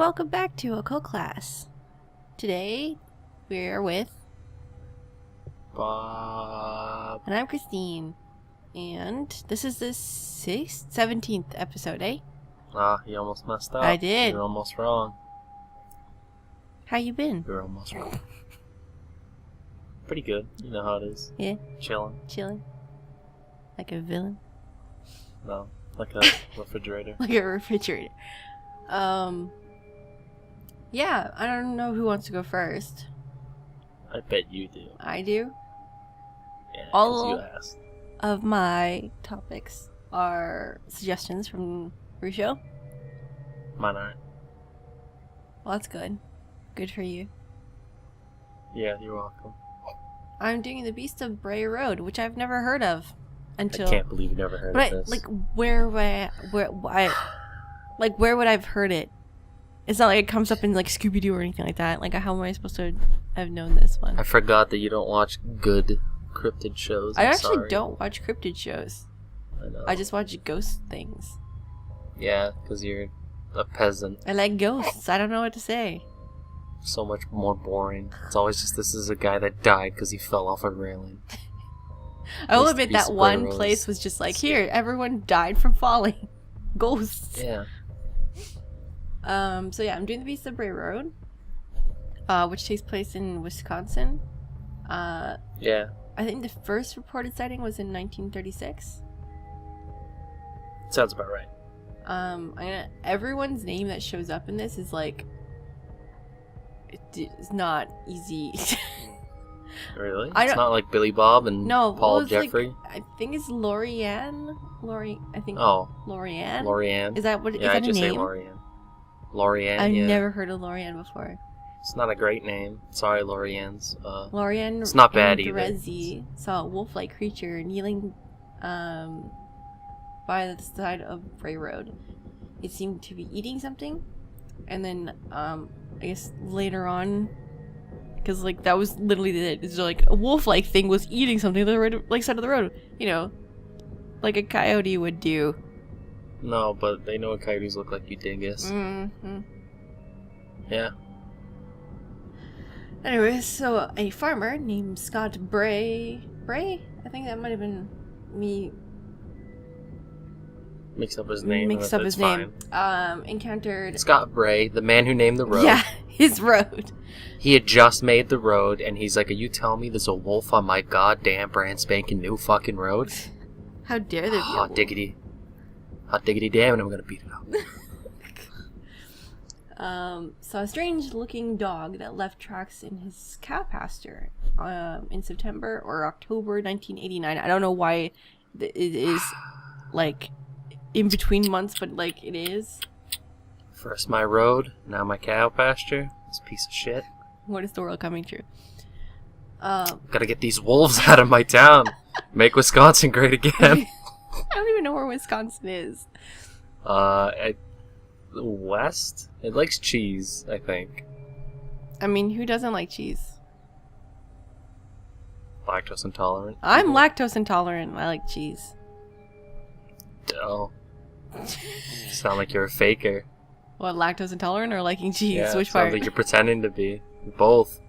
welcome back to Occult Class. Today, we're with Bob. And I'm Christine. And this is the 17th episode, eh? Ah, you almost messed up. I did. You're almost wrong. How you been? You're almost wrong. Pretty good. You know how it is. Yeah? Chilling. Like a villain? No, like a refrigerator. Like a refrigerator. Yeah, I don't know who wants to go first. I bet you do. I do? Yeah, All you asked. of my topics are suggestions from Rusho. Mine aren't. Well, that's good. Good for you. Yeah, you're welcome. I'm doing the Beast of Bray Road, which I've never heard of until. I can't believe you never heard but of this. like, where would I have heard it? It's not like it comes up in like Scooby Doo or anything like that. Like, how am I supposed to have known this one? I forgot that you don't watch good cryptid shows. I actually sorry. don't watch cryptid shows. I know. I just watch ghost things. Yeah, because you're a peasant. I like ghosts. I don't know what to say. So much more boring. It's always just this is a guy that died because he fell off a railing. I will Beast admit of that Bray one Road place was just like, here, everyone died from falling. Ghosts. Yeah. So yeah, I'm doing the Beast of Bray Road, which takes place in Wisconsin. Yeah. I think the first reported sighting was in 1936. Sounds about right. Everyone's name that shows up in this is like, it's not easy. Really? I It's don't- not like Billy Bob and No, Paul well, it's Jeffrey? I think it's Lorianne. Lorianne. Lorianne. Is that what? Yeah, is I that a just say name? Lorianne. Lorianne, I've yeah. never heard of Lorianne before. It's not a great name. Sorry, Lorianne's. Lorianne It's not bad either. Andrezzi saw a wolf-like creature kneeling by the side of Bray Road. It seemed to be eating something, and then I guess later on, because like that was literally it. It's like a wolf-like thing was eating something on the road, like side of the road, you know, like a coyote would do. No, but they know what coyotes look like, you dingus. Mm-hmm. Yeah. Anyway, so a farmer named Scott Bray, I think that might have been me. Mix up his name. Encountered Scott Bray, the man who named the road. Yeah, his road. He had just made the road, and he's like, are you telling me there's a wolf on my goddamn brand spanking new fucking road? How dare there be a Hot wolf? diggity. Hot diggity damn, and I'm gonna beat it up. Saw a strange-looking dog that left tracks in his cow pasture in September or October 1989. I don't know why it is, like, in between months, but, like, it is. First my road, now my cow pasture. This piece of shit. What is the world coming true? Gotta get these wolves out of my town. Make Wisconsin great again. I don't even know where Wisconsin is. At the west? It likes cheese, I think. I mean, who doesn't like cheese? Lactose intolerant. I'm lactose intolerant. I like cheese. Oh. Sound like you're a faker. What, lactose intolerant or liking cheese? Yeah, Which sounds part? like you're pretending to be. Both.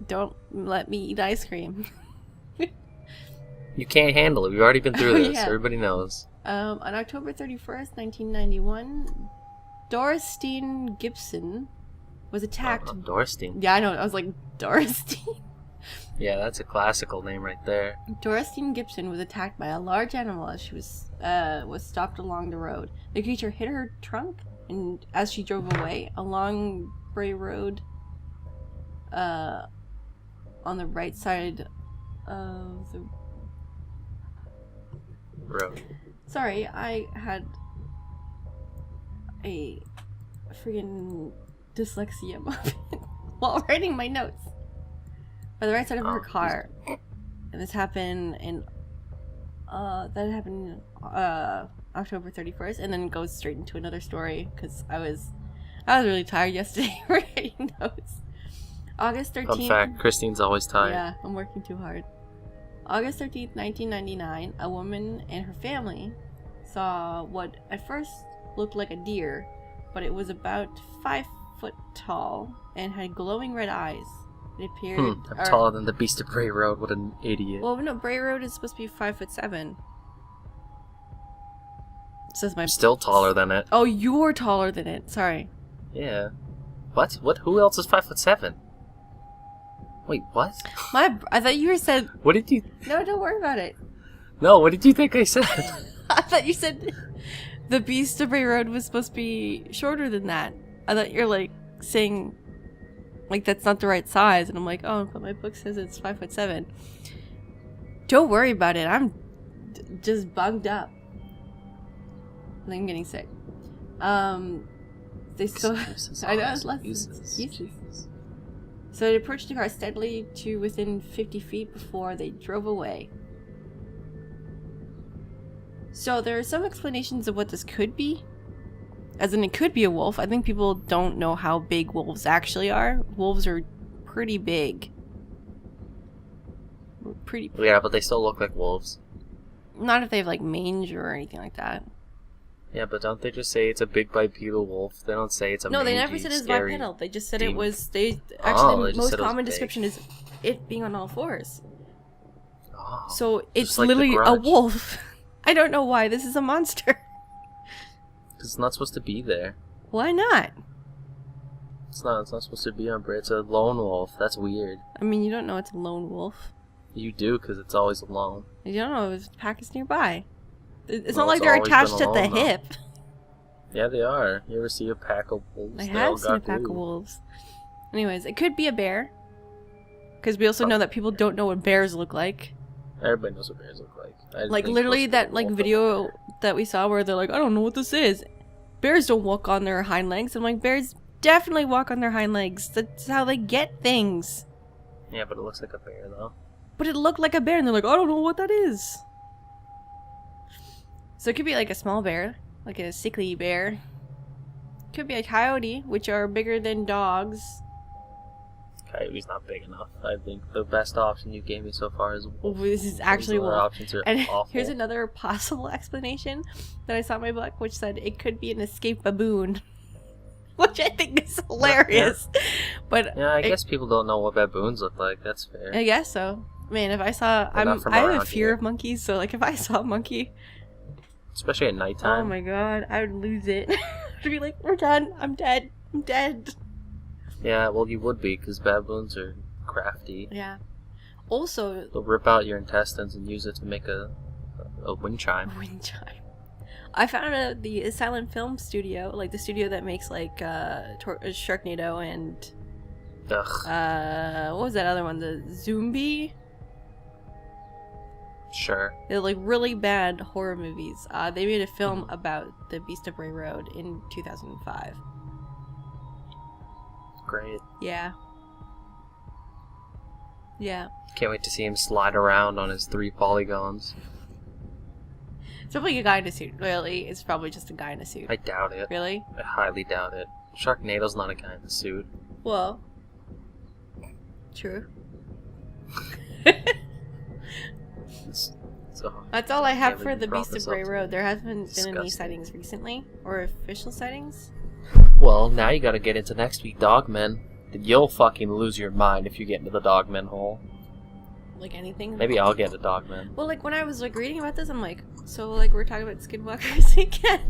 Don't let me eat ice cream. You can't handle it. We've already been through this. Yeah. Everybody knows. On October 31st, 1991, Dorothy Gibson was attacked. Dorstein. Yeah, I know. I was like, Dorothy? Yeah, that's a classical name right there. Dorothy Gibson was attacked by a large animal as she was stopped along the road. The creature hit her trunk, and as she drove away along Bray Road, on the right side of the... Road. Sorry, I had a friggin' dyslexia moment while writing my notes. By the right side of her car. And this happened in October 31st, and then goes straight into another story because I was really tired yesterday writing notes. August 13th. Fun fact, Christine's always tired. Yeah, I'm working too hard. August 13th, 1999, a woman and her family saw what at first looked like a deer but it was about 5 foot tall and had glowing red eyes. It appeared... I'm taller than the Beast of Bray Road. What an idiot. Well, no, Bray Road is supposed to be 5'7". Says my... I'm still taller than it. Oh, you're taller than it. Sorry. Yeah. What? What? Who else is 5'7"? Wait, what? I thought you said... What did you... No, don't worry about it. No, what did you think I said? I thought you said the Beast of Bray Road was supposed to be shorter than that. I thought you're, like, saying... Like, that's not the right size. And I'm like, oh, but my book says it's 5'7". Don't worry about it. I'm just bugged up. I'm getting sick. They still... I know, it's less excuses. So they approached the car steadily to within 50 feet before they drove away. So there are some explanations of what this could be. As in, it could be a wolf. I think people don't know how big wolves actually are. Wolves are pretty big. Pretty... Yeah, but they still look like wolves. Not if they have, like, mange or anything like that. Yeah, but don't they just say it's a big bipedal wolf? They don't say it's a No, they mangy, never said it's scary bipedal. They just said demon. it was... They they actually, the just most said it was common big. description is it being on all fours. Oh, So it's just like the literally a Grudge. wolf. I don't know why. This is a monster. Because it's not supposed to be there. Why not? It's not supposed to be on Bray. It's a lone wolf. That's weird. I mean, you don't know it's a lone wolf. You do, because it's always alone. You don't know if the pack is nearby. It's Well, not like it's they're always attached been at the alone, though. hip. Yeah, they are. You ever see a pack of wolves? I They all have seen a got pack of glue. wolves. Anyways, it could be a bear. Because we also know that people don't know what bears look like. Everybody knows what bears look like. I Like, think literally most that, people like, wolf video look that we saw where they're like, I don't know what this is. Bears don't walk on their hind legs. I'm like, bears definitely walk on their hind legs. That's how they get things. like. Yeah, but it looks like a bear, though. But it looked like a bear, and they're like, I don't know what that is. So it could be like a small bear, like a sickly bear. Could be a coyote, which are bigger than dogs. Coyote's not big enough. I think the best option you gave me so far is wolf. This is actually Those other wolf. options are And awful. here's another possible explanation that I saw in my book, which said it could be an escaped baboon. Which I think is hilarious. But Yeah, I guess people don't know what baboons look like. That's fair. I guess so. Man, if I saw... They're not from I have a around fear here. of monkeys, so like if I saw a monkey... Especially at Oh nighttime. my god, I would lose it. I'd be like, we're done. I'm dead. I'm dead. Yeah, well, you would be, because baboons are crafty. Yeah. Also, They'll rip out your intestines and use it to make a wind chime. wind chime. I found the silent film studio, like the studio that makes like Sharknado and Ugh, what was that other one? The Zombie. sure. They're like really bad horror movies. They made a film about the Beast of Bray Road in 2005. Great. Yeah. Yeah. Can't wait to see him slide around on his 3 polygons. It's probably a guy in a suit. Really, it's probably just a guy in a suit. I doubt it. Really? I highly doubt it. Sharknado's not a guy in a suit. Well, true. So, That's all I have can't for believe the you brought Beast of this up Bray to Road. me. There haven't been any Disgusting. sightings recently, or official sightings. well, now you gotta get into next week, Dogmen. You'll fucking lose your mind if you get into the Dogmen hole. Like anything. Maybe I'll get into Dogmen. Well, like when I was like reading about this, I'm like, so like we're talking about skinwalkers again.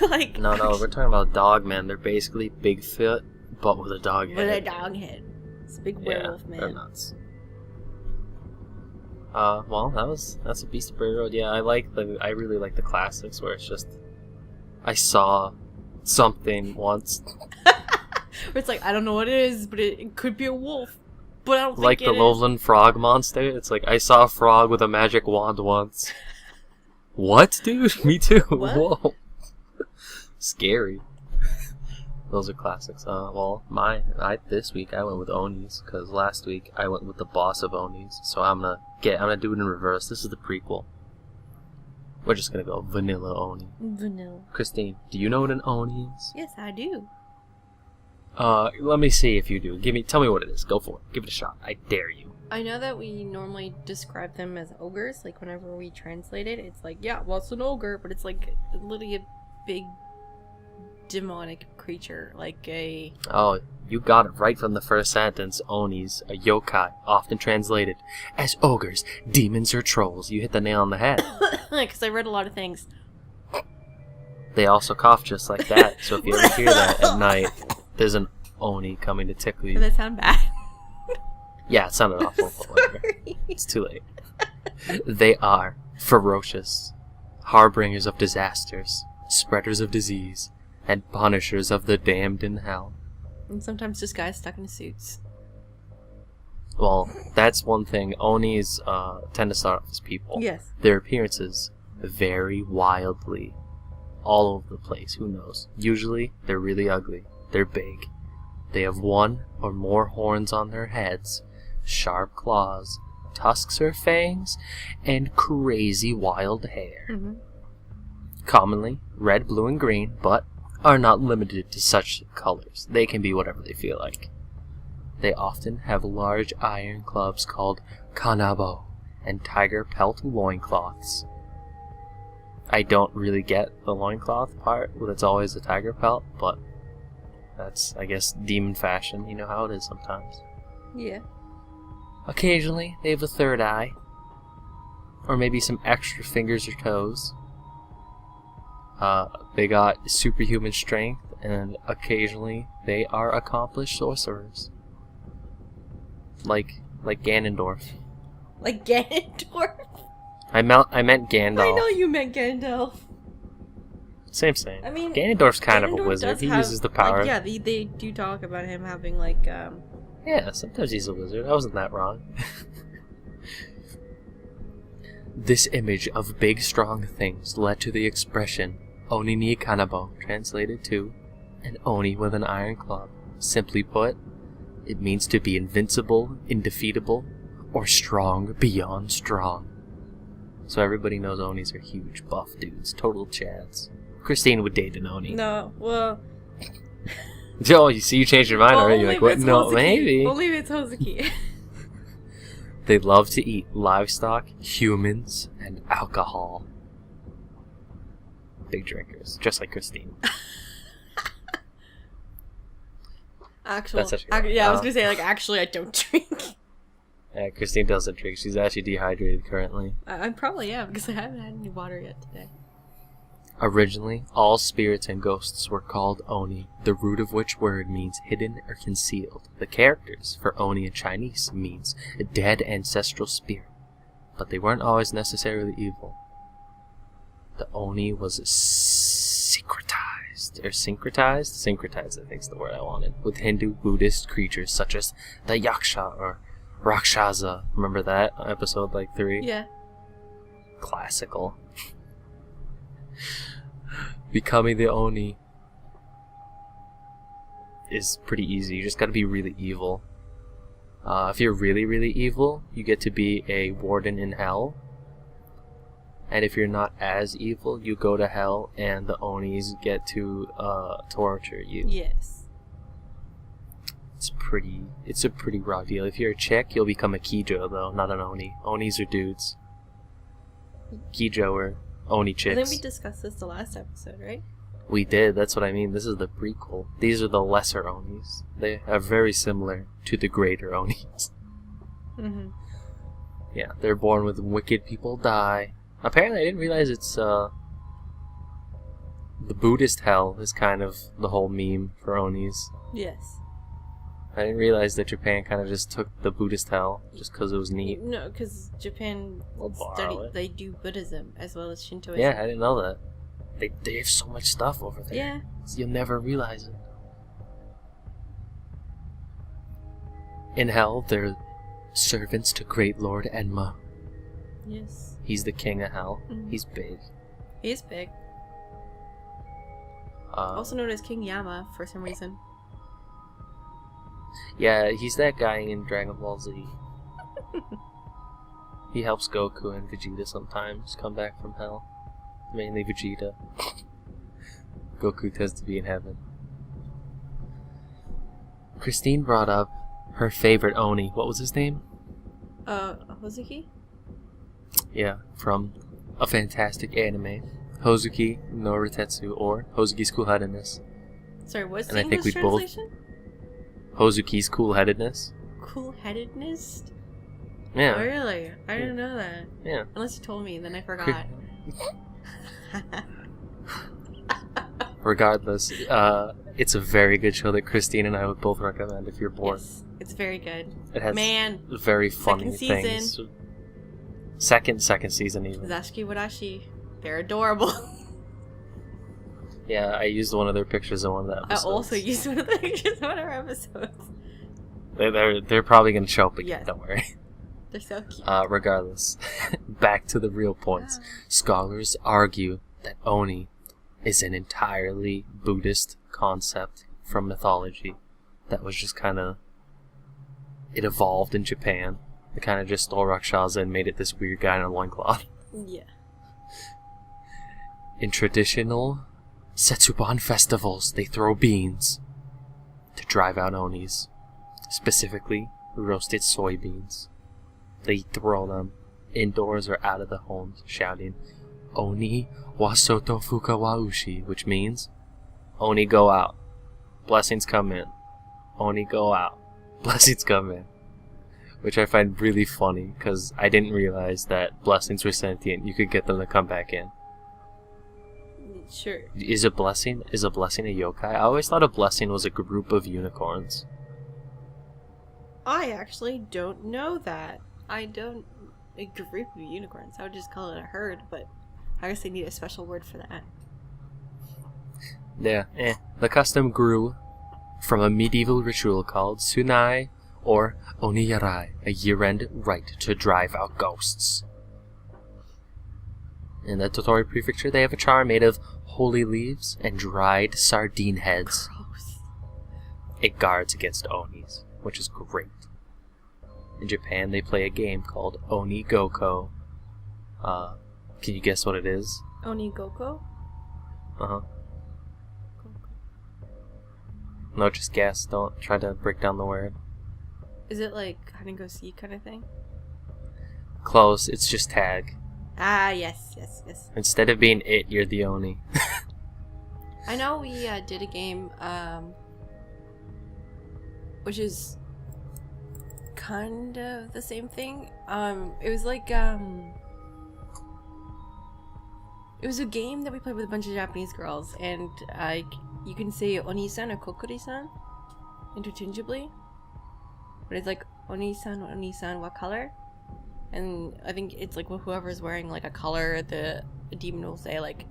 Like No, we're talking about Dogmen. They're basically Bigfoot, but with a dog head. with a dog head. It's a big Yeah, werewolf they're man. nuts. Well, that's a Beast of Bray Road. Yeah, I really like the classics where it's just, I saw something once. Where it's like I don't know what it is, but it could be a wolf. But I don't Like think the it is. Loveland frog monster. It's like, I saw a frog with a magic wand once. What, dude? Me too. What? Whoa. Scary. Those are classics. Well, this week I went with Onis, because last week I went with the boss of Onis. So I'm gonna do it in reverse. This is the prequel. We're just gonna go vanilla Oni. Vanilla. Christine, do you know what an Oni is? Yes, I do. Let me see if you do. Tell me what it is. Go for it. Give it a shot. I dare you. I know that we normally describe them as ogres. Like whenever we translate it, it's like, yeah, well, it's an ogre, but it's like literally a big demonic creature, like a... Oh, you got it right from the first sentence. Onis, a yokai, often translated as ogres, demons, or trolls. You hit the nail on the head. Because I read a lot of things. They also cough just like that, so if you ever hear that at night, there's an oni coming to tickle you. Does that sound bad? Yeah, it sounded awful, but whatever. It's too late. They are ferocious, harbingers of disasters, spreaders of disease, and punishers of the damned in hell. And sometimes just guys stuck in suits. Well, that's one thing. Onis tend to start off as people. Yes. Their appearances vary wildly. All over the place, who knows? Usually, they're really ugly. They're big. They have one or more horns on their heads, sharp claws, tusks or fangs, and crazy wild hair. Mm-hmm. Commonly red, blue, and green, but are not limited to such colors. They can be whatever they feel like. They often have large iron clubs called kanabo and tiger pelt loincloths. I don't really get the loincloth part, but it's always a tiger pelt, but that's, I guess, demon fashion. You know how it is sometimes. Yeah. Occasionally, they have a third eye, or maybe some extra fingers or toes. They got superhuman strength, and occasionally they are accomplished sorcerers. Like Ganondorf. Like Ganondorf? I meant Gandalf. I know you meant Gandalf. Same. I mean, Ganondorf's kind of a Ganondorf wizard. does He have, uses the power. Like, yeah, they do talk about him having, like, Yeah, sometimes he's a wizard. I wasn't that wrong. This image of big, strong things led to the expression Oni ni kanabo, translated to an Oni with an iron club. Simply put, it means to be invincible, indefeatable, or strong beyond strong. So everybody knows Onis are huge, buff dudes, total chads. Christine would date an Oni. no, well... Oh, you see, you changed your mind already. You're like, what? No, maybe. Only if it's Hozuki. They love to eat livestock, humans, and alcohol. Big drinkers, just like Christine. Actual. That's actually I was gonna say, like, actually, I don't drink. Yeah, Christine doesn't drink. She's actually dehydrated currently. I probably am, because I haven't had any water yet today. Originally, all spirits and ghosts were called Oni, the root of which word means hidden or concealed. The characters for Oni in Chinese means a dead ancestral spirit, but they weren't always necessarily evil. The Oni was syncretized, Syncretized, I think is the word I wanted, with Hindu Buddhist creatures such as the Yaksha or Rakshasa. Remember that? Episode like 3? Yeah. Classical. Becoming the Oni is pretty easy. You just gotta be really evil. If you're really, really evil, you get to be a warden in hell. And if you're not as evil, you go to hell and the Onis get to torture you. Yes. It's a pretty raw deal. If you're a chick, you'll become a Kijo though, not an Oni. Onis are dudes. Kijo are Oni chicks. I think we discussed this the last episode, right? We did, that's what I mean. This is the prequel. These are the lesser Onis. They are very similar to the greater Onis. Mm-hmm. Yeah, they're born with wicked people die. Apparently, I didn't realize it's, the Buddhist hell is kind of the whole meme for Onis. Yes. I didn't realize that Japan kind of just took the Buddhist hell just because it was neat. No, because Japan they do Buddhism as well as Shintoism. Yeah, I didn't know that. They have so much stuff over there. Yeah. You'll never realize it. In hell, they're servants to Great Lord Enma. Yes. He's the king of hell. Mm-hmm. He's big. He is big. Also known as King Yama for some reason. Yeah, he's that guy in Dragon Ball Z. He helps Goku and Vegeta sometimes come back from hell. Mainly Vegeta. Goku tends to be in heaven. Christine brought up her favorite Oni. What was his name? Hozuki? Yeah, from a fantastic anime. Hozuki no Ritetsu, or Hozuki School Happiness. Sorry, what's And the I think English we both- translation? Hozuki's cool-headedness. Cool-headedness? Yeah. Oh, really? I didn't know that. Yeah. Unless you told me, then I forgot. Regardless, it's a very good show that Christine and I would both recommend if you're bored. Yes, it's very good. It has Man, very funny second season. things. Second season even. Zashiki Wadashi. They're adorable. Yeah, I used one of their pictures in one of the I episodes. also used one of the pictures in one of our episodes. They're probably going to show up again, Yes. don't worry. They're so cute. Regardless, back to the real points. Scholars argue that Oni is an entirely Buddhist concept from mythology that was just kind of... It evolved in Japan. They kind of just stole Rakshaza and made it this weird guy in a loincloth. Yeah. In traditional Setsuban festivals, they throw beans to drive out Onis. Specifically, roasted soybeans. They throw them indoors or out of the homes, shouting, Oni wa soto fuka wa ushi, which means, Oni go out, blessings come in. Oni go out, blessings come in. Which I find really funny, because I didn't realize that blessings were sentient. You could get them to come back in. Sure. Is a blessing a yokai? I always thought a blessing was a group of unicorns. I actually don't know that. I don't... A group of unicorns. I would just call it a herd, but I guess they need a special word for that. Yeah, The custom grew from a medieval ritual called Sunai or Oniyarai, a year-end rite to drive out ghosts. In the Totori Prefecture, they have a charm made of holy leaves and dried sardine heads. Gross. It guards against Onis, which is great. In Japan, they play a game called Oni Goko. Can you guess what it is? Onigoko? Uh-huh. No, just guess. Don't try to break down the word. Is it like hide and go seek kind of thing? Close. It's just tag. Ah, yes. Instead of being it, you're the Oni. I know we did a game, which is kind of the same thing. It was like, it was a game that we played with a bunch of Japanese girls, and you can say Oni-san or Kokuri-san interchangeably. But it's like Oni-san, what color? And I think it's like whoever's wearing like a color, the demon will say like,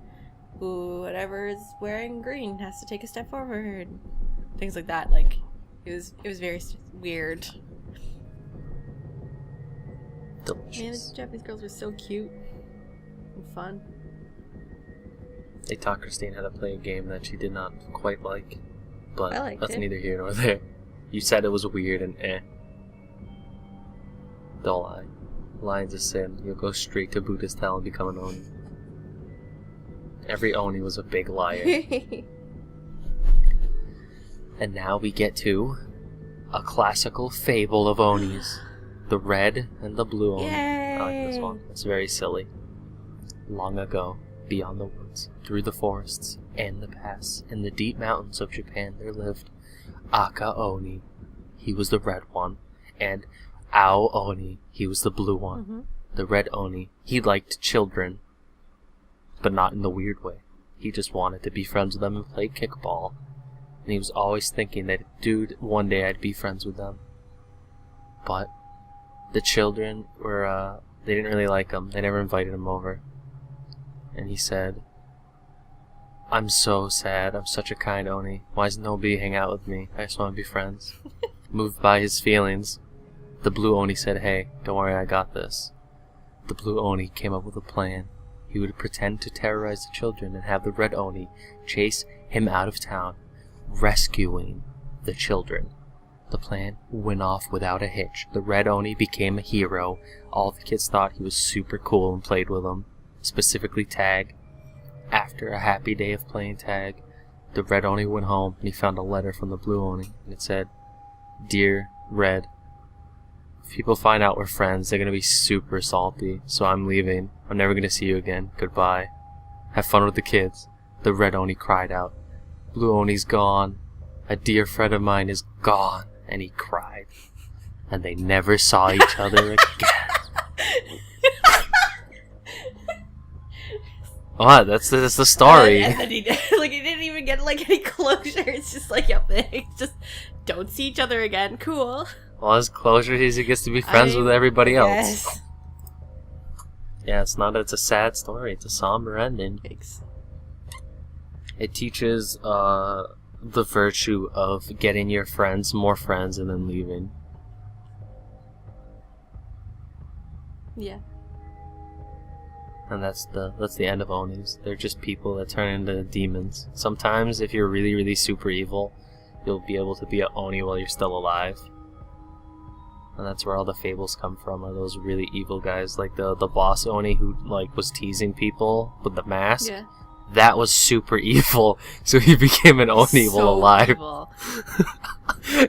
whoever is wearing green has to take a step forward. Things like that. Like, it was very weird. Delicious. Man, the Japanese girls were so cute and fun. They taught Christine how to play a game that she did not quite like. But I liked that's it. neither here nor there. You said it was weird and Don't lie. Lying's a sin. You'll go straight to Buddhist hell and become an Oni. Every Oni was a big liar. And now we get to a classical fable of Onis. The red and the blue Oni. I like this one. It's very silly. Long ago, beyond the woods, through the forests and the pass, in the deep mountains of Japan, there lived Aka Oni. He was the red one. And Ao Oni. He was the blue one. Mm-hmm. The red Oni. He liked children. But not in the weird way. He just wanted to be friends with them and play kickball. And he was always thinking that, dude, one day I'd be friends with them. But the children were, they didn't really like him. They never invited him over. And he said, I'm so sad. I'm such a kind Oni. Why does nobody hang out with me? I just want to be friends. Moved by his feelings, the blue Oni said, hey, don't worry, I got this. The blue Oni came up with a plan. He would pretend to terrorize the children and have the red Oni chase him out of town, rescuing the children. The plan went off without a hitch. The red Oni became a hero. All the kids thought he was super cool and played with him, specifically tag. After a happy day of playing tag, the red Oni went home and he found a letter from the blue Oni, and it said, Dear Red, if people find out we're friends, they're gonna be super salty, so I'm leaving. I'm never gonna see you again. Goodbye. Have fun with the kids. The red Oni cried out, Blue Oni's gone. A dear friend of mine is gone. And he cried. And they never saw each other again. What? That's the story. And then he didn't even get like any closure. It's just like, yep, they just don't see each other again. Cool. Well, his closure is he gets to be friends with everybody else. Yes. Yeah, it's a sad story. It's a somber ending. Thanks. It teaches the virtue of getting your friends more friends and then leaving. Yeah. And that's the end of Onis. They're just people that turn into demons. Sometimes, if you're really, really super evil, you'll be able to be an Oni while you're still alive. And that's where all the fables come from, are those really evil guys. Like the boss Oni who like was teasing people with the mask. Yeah. That was super evil, so he became an Oni while alive. Evil.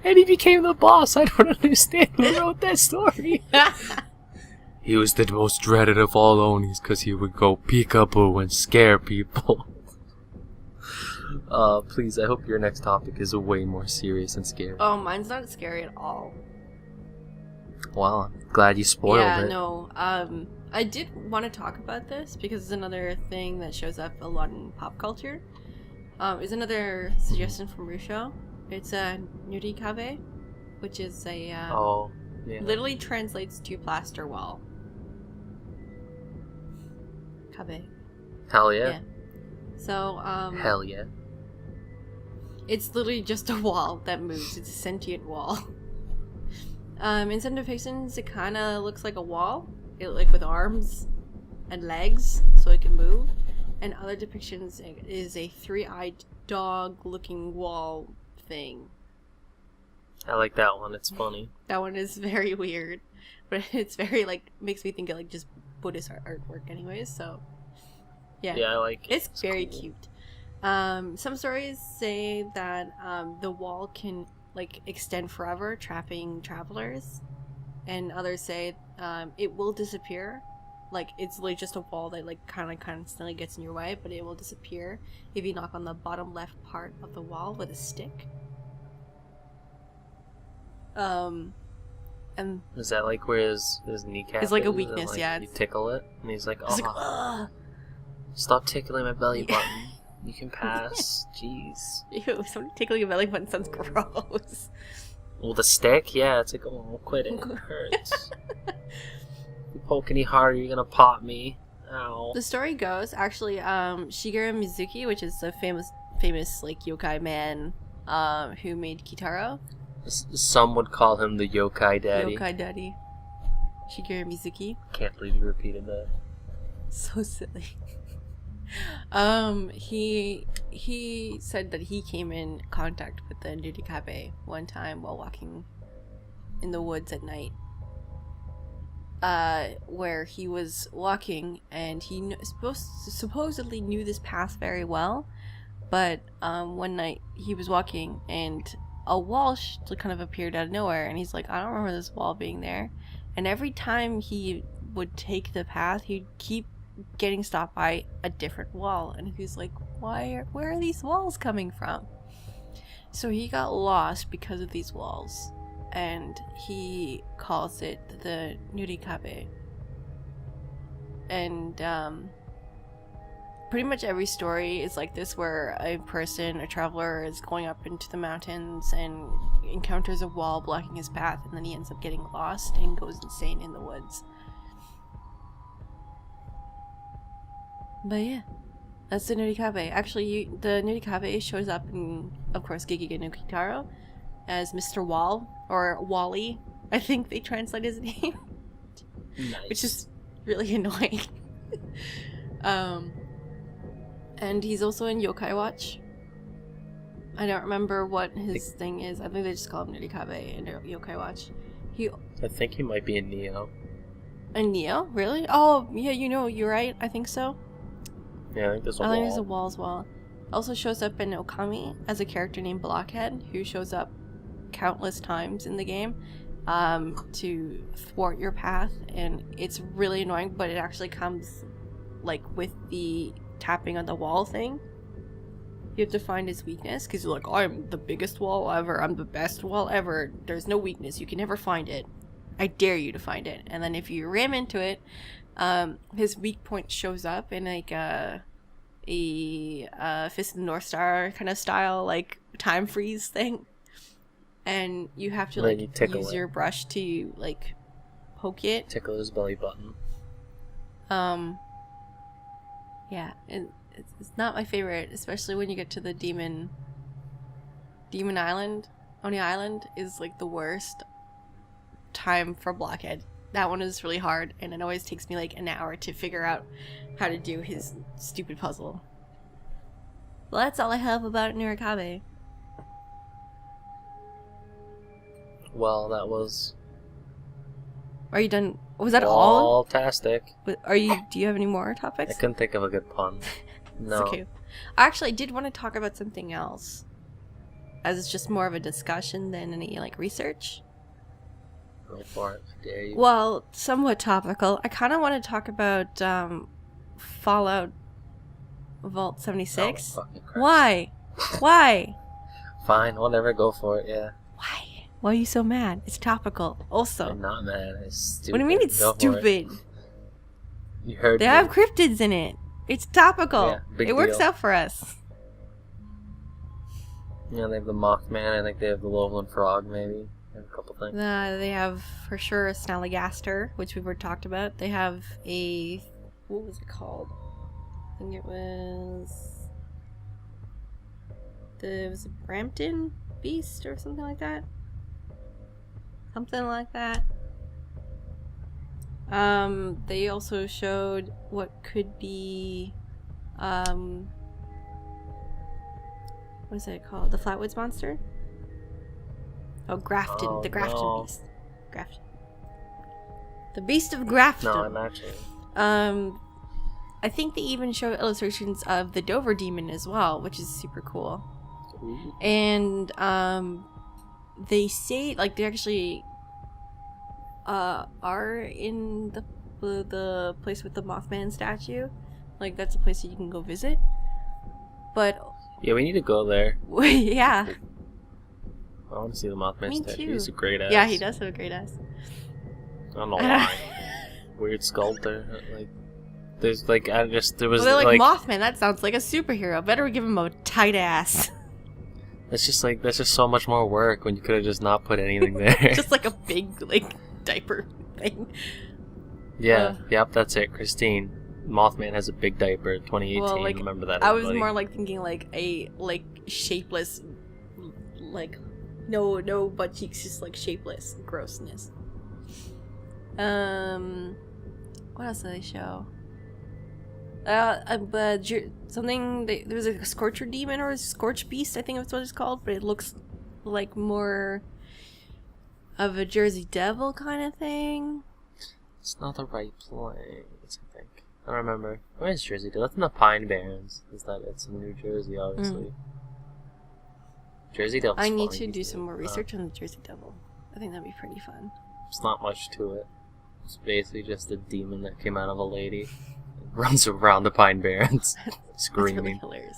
And he became the boss. I don't understand who wrote that story. He was the most dreaded of all Onis because he would go peekaboo and scare people. Please, I hope your next topic is way more serious and scary. Oh, mine's not scary at all. Well, I'm glad you spoiled it. Yeah, no. I did want to talk about this because it's another thing that shows up a lot in pop culture. It's another suggestion from Rusho. It's a nurikabe, which is a literally translates to plaster wall. Kabe. Hell yeah. So Hell yeah. it's literally just a wall that moves. It's a sentient wall. In some depictions, it kind of looks like a wall, like with arms and legs, so it can move. And other depictions, it is a three-eyed dog-looking wall thing. I like that one. It's funny. That one is very weird, but it's very like makes me think of like just Buddhist artwork, anyways. So yeah, I like it. It's very cool. cute. Some stories say that the wall can like extend forever, trapping travelers, and others say it will disappear. Like it's like just a wall that like kind of constantly gets in your way, but it will disappear if you knock on the bottom left part of the wall with a stick. And is that like where his kneecap it's like a is, weakness, and, like, yeah. You tickle it, and he's like, It's like, ugh. Stop tickling my belly button. You can pass. Jeez. Ew, somebody tickling a belly button sounds gross. Well, the stick, yeah, it's like, oh, quit it. It hurts. You poke any harder, you're gonna pop me. Ow. The story goes, actually, Shigeru Mizuki, which is a famous like yokai man, who made Kitaro. Some would call him the yokai daddy. Yokai daddy. Shigeru Mizuki. Can't believe you repeated that. So silly. He said that he came in contact with the nurikabe one time while walking in the woods at night. Where he was walking and he supposedly knew this path very well, but one night he was walking and a wall kind of appeared out of nowhere, and he's like, I don't remember this wall being there. And every time he would take the path, he'd keep getting stopped by a different wall, and he's like, where are these walls coming from? So he got lost because of these walls, and he calls it the nurikabe. And pretty much every story is like this, where a traveler is going up into the mountains and encounters a wall blocking his path, and then he ends up getting lost and goes insane in the woods. But yeah, that's the nurikabe. Actually, the nurikabe shows up in, of course, Gekiga no Kitaro as Mr. Wall, or Wally, I think they translate his name. Nice. Which is really annoying. And he's also in Yokai Watch. I don't remember what his thing is. I think they just call him nurikabe in Yokai Watch. I think he might be in Neo. In Neo? Really? Oh, yeah, you're right. I think so. Yeah, I think there's a I wall. think there's a wall as well. Also shows up in Okami as a character named Blockhead, who shows up countless times in the game to thwart your path, and it's really annoying, but it actually comes like with the tapping on the wall thing. You have to find his weakness, because you're like, I'm the biggest wall ever, I'm the best wall ever, there's no weakness, you can never find it. I dare you to find it. And then if you ram into it, his weak point shows up in like a Fist of the North Star kind of style, like time freeze thing. And you have to like use your brush to like poke it. Tickle his belly button. Yeah, it's not my favorite, especially when you get to the Demon Island. Oni Island is like the worst time for Blockhead. That one is really hard, and it always takes me like an hour to figure out how to do his stupid puzzle. Well, that's all I have about Nurikabe. Well, that was... Are you done? Was that all? All-tastic. Do you have any more topics? I couldn't think of a good pun. No. It's okay. Actually, I did want to talk about something else. As it's just more of a discussion than any, like, research. Go for it. I dare you. Well, somewhat topical. I kind of want to talk about Fallout Vault 76. Oh, fucking Christ. Why? Why? Fine, whatever. Go for it, yeah. Why? Why are you so mad? It's topical. Also. I'm not mad. It's stupid. What do you mean it's stupid? You heard They me. have cryptids in it. It's topical. Yeah, big it works deal. out for us. Yeah, they have the Mothman. I think they have the Loveland Frog, maybe. They have a couple things. They have, for sure, a Snallygaster, which we've already talked about. They have a... What was it called? I think it was... Was it Brampton Beast or something like that? Something like that. They also showed what could be... what is it called? The Flatwoods Monster? Oh, Grafton. Oh, the Grafton no. Beast. Grafton. The Beast of Grafton. No, I'm actually... I think they even show illustrations of the Dover Demon as well, which is super cool. Ooh. And, they say, like, they actually, are in the place with the Mothman statue. Like, that's a place that you can go visit. But... Yeah, we need to go there. yeah. I want to see the Mothman Me statue. too. He's a great ass. Yeah, he does have a great ass. I don't know why. Weird sculptor. Like, there's like, there was Well, they're like Mothman. That sounds like a superhero. Better give him a tight ass. It's just like, that's just so much more work when you could have just not put anything there. Just like a big, like, diaper thing. Yeah, yep, that's it. Christine. Mothman has a big diaper. 2018. Well, like, Remember that, I was everybody. more like thinking like a, like, shapeless, like, no butt cheeks, just like shapeless grossness. What else did they show? Something, there was like a Scorcher Demon or a Scorch Beast, I think that's what it's called, but it looks like more of a Jersey Devil kind of thing. It's not the right place, I think. I don't remember. Where's Jersey Devil? That's in the Pine Barrens. It's in New Jersey, obviously. Jersey Devil. I need to do some more research on the Jersey Devil. I think that'd be pretty fun. There's not much to it. It's basically just a demon that came out of a lady. Runs around the Pine Barrens screaming. That's really hilarious.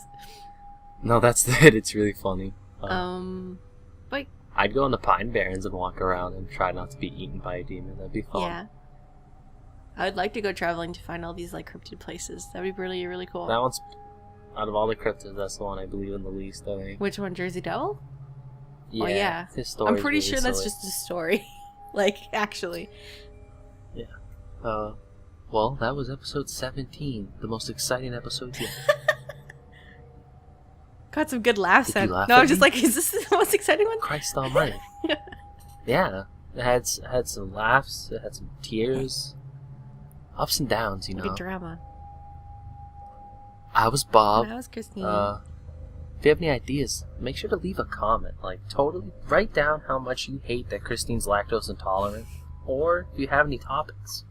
No, that's it. It's really funny. But I'd go in the Pine Barrens and walk around and try not to be eaten by a demon. That'd be fun. yeah, I would like to go traveling to find all these like cryptid places. That'd be really, really cool. That one's, out of all the cryptids, that's the one I believe in the least, I think. Which one, Jersey Devil? Yeah. Oh yeah, His story's I'm pretty really sure that's silly. just a story. Like, actually. Yeah. Well, that was episode 17, the most exciting episode yet. Got some good laughs Did at. you laugh No, at I'm just me? like, is this the most exciting one? Christ almighty. Yeah. It had some laughs, it had some tears. Ups and downs, you know. Good drama. I was Bob. That was Christine. If you have any ideas, make sure to leave a comment. Like, totally write down how much you hate that Christine's lactose intolerant. Or if you have any topics.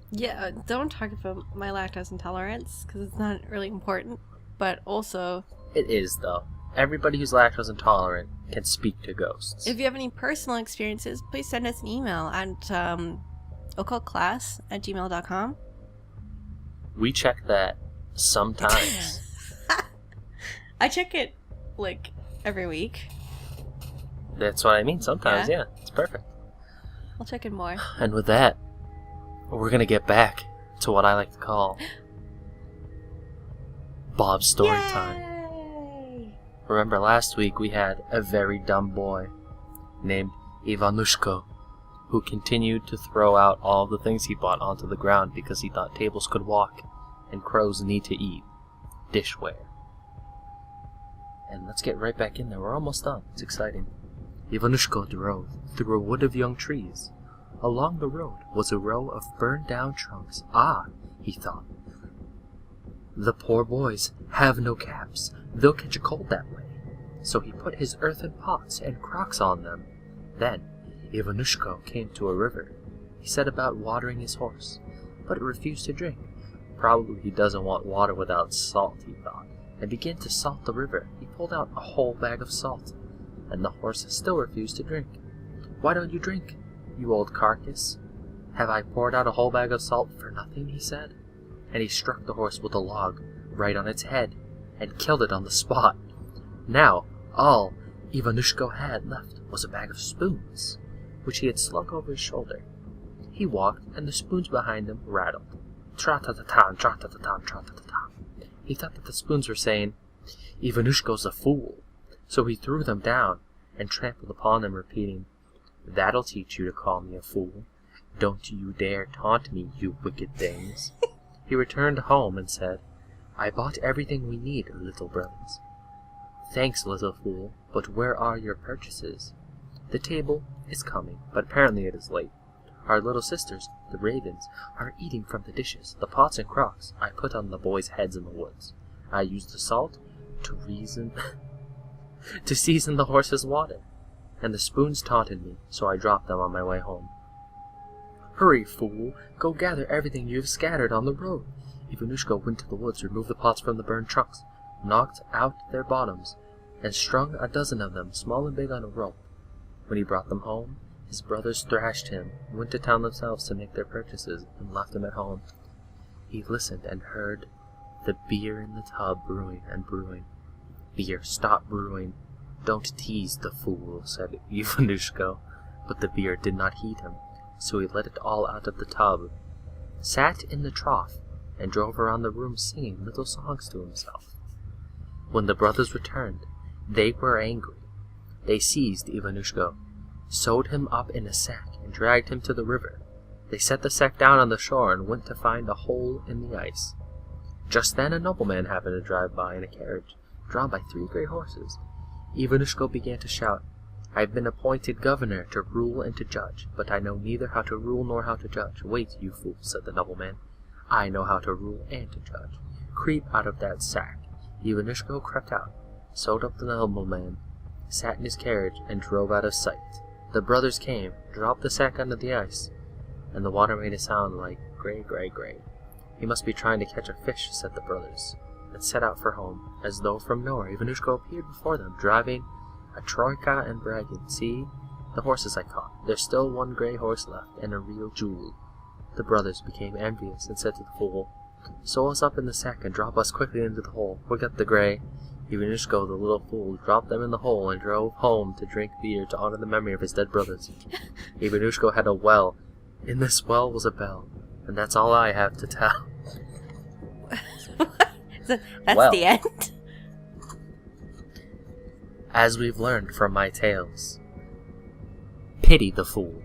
Yeah, don't talk about my lactose intolerance, because it's not really important. But also, It is, though. Everybody who's lactose intolerant can speak to ghosts. if you have any personal experiences, please send us an email at occultclass@gmail.com. We check that sometimes. I check it, like, every week. That's what I mean. Sometimes, yeah. It's perfect. I'll check it more. And with that, we're going to get back to what I like to call Bob's story time. Remember last week we had a very dumb boy named Ivanushko who continued to throw out all the things he bought onto the ground because he thought tables could walk and crows need to eat dishware. And let's get right back in there. We're almost done. It's exciting. Ivanushko drove through a wood of young trees. Along the road was a row of burned-down trunks. Ah, he thought. The poor boys have no caps. They'll catch a cold that way. So he put his earthen pots and crocks on them. Then Ivanushko came to a river. He set about watering his horse, but it refused to drink. Probably he doesn't want water without salt, he thought, and began to salt the river. He pulled out a whole bag of salt, and the horse still refused to drink. Why don't you drink, you old carcass? Have I poured out a whole bag of salt for nothing? He said, and he struck the horse with a log right on its head and killed it on the spot. Now all Ivanushko had left was a bag of spoons, which he had slung over his shoulder. He walked, and the spoons behind him rattled. Tra-ta-ta-tam, tra-ta-ta-tam, tra-ta-ta-tam. He thought that the spoons were saying, Ivanushko's a fool. So he threw them down and trampled upon them, repeating, That'll teach you to call me a fool. Don't you dare taunt me, you wicked things. He returned home and said, I bought everything we need, little brothers. Thanks, little fool, but where are your purchases? The table is coming, but apparently it is late. Our little sisters, the ravens, are eating from the dishes. The pots and crocks I put on the boys' heads in the woods. I used the salt to season the horse's water, and the spoons taunted me, so I dropped them on my way home. Hurry, fool! Go gather everything you have scattered on the road. Ivanushko went to the woods, removed the pots from the burned trunks, knocked out their bottoms, and strung a dozen of them, small and big, on a rope. When he brought them home, his brothers thrashed him, went to town themselves to make their purchases, and left him at home. He listened and heard the beer in the tub brewing and brewing. Beer, stop brewing. Don't tease the fool, said Ivanushko, but the beer did not heed him, so he let it all out of the tub, sat in the trough, and drove around the room singing little songs to himself. When the brothers returned, they were angry. They seized Ivanushko, sewed him up in a sack, and dragged him to the river. They set the sack down on the shore and went to find a hole in the ice. Just then a nobleman happened to drive by in a carriage, drawn by 3 gray horses. Ivanushko began to shout, I have been appointed governor to rule and to judge, but I know neither how to rule nor how to judge. Wait, you fool, said the nobleman. I know how to rule and to judge. Creep out of that sack. Ivanushko crept out, sewed up the nobleman, sat in his carriage, and drove out of sight. The brothers came, dropped the sack under the ice, and the water made a sound like gray, gray, gray. He must be trying to catch a fish, said the brothers, and set out for home. As though from nowhere, Ivanushko appeared before them, driving a troika and bragging, See, the horses I caught. There's still 1 gray horse left, and a real jewel. The brothers became envious and said to the fool, Sew us up in the sack and drop us quickly into the hole. We'll get the gray. Ivanushko, the little fool, dropped them in the hole and drove home to drink beer to honor the memory of his dead brothers. Ivanushko had a well. In this well was a bell. And that's all I have to tell. That's the end? As we've learned from my tales, pity the fool.